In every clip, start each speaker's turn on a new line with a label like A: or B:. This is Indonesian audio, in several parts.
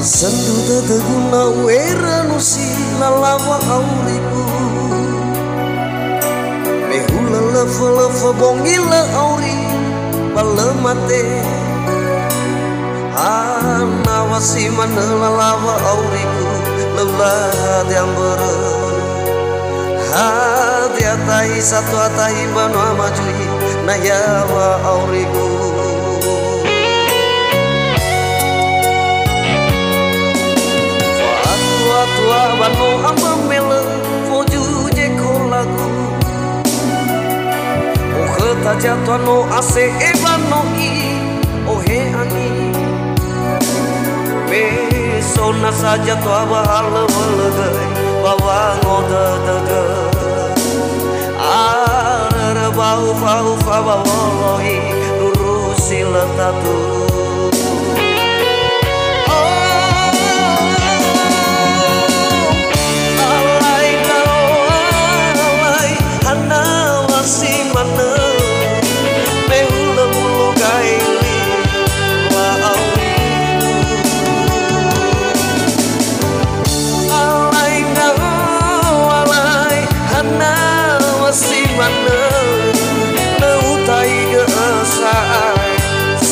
A: Sendu teteguna wera nusi lalawa auriku Behula lefa bongila auri balemate Anawasi mana lalawa auriku lelah diambere Hati atai satu atai banu amajui nayawa auriku Tua banu amamela foju jeko lagu Ohe tajatwa no ase ebano I ohe angi Besona saja tua bahala walagai bawa ngoda daga Arara bau bawolohi lurusi letatu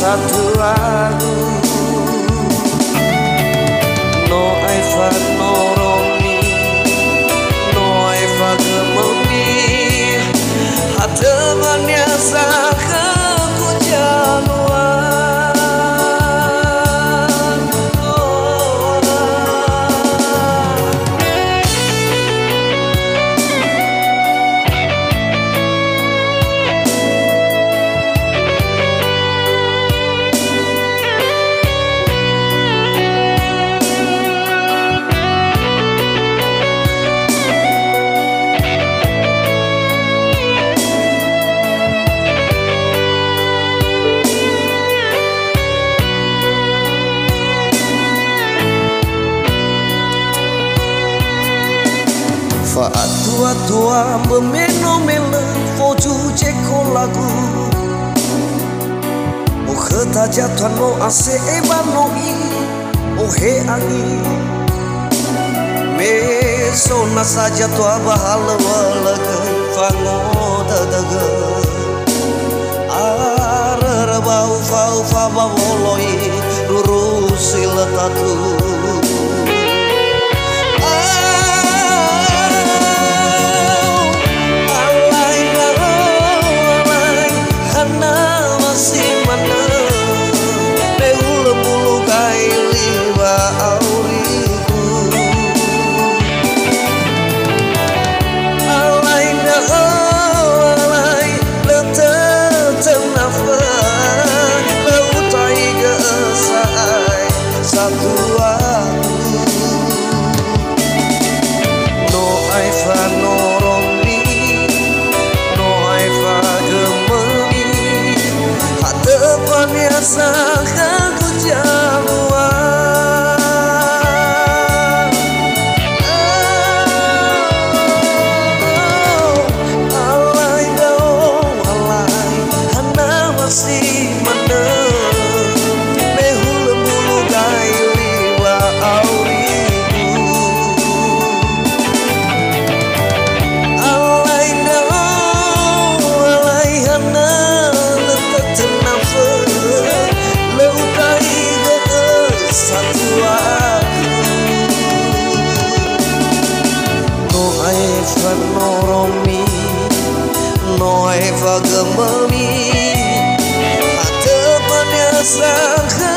A: Satu lagu No aifa no romi No aifa gememi Hatemannya saka ku januan Tua memenomele foju jeko lagu Ohe tajatuan no ase ebano I ohe angi Mesona saja tua bahala walagai fango dadaga Arara bau bawoloi lurusi letatu Saka ku jamuan Alai dao alai hana masih mana Behulu bulu gai liwa auriku Alai dao alai hana letak tenafa Satu aku No aifa no romi No aifa gememi Hatemannya saka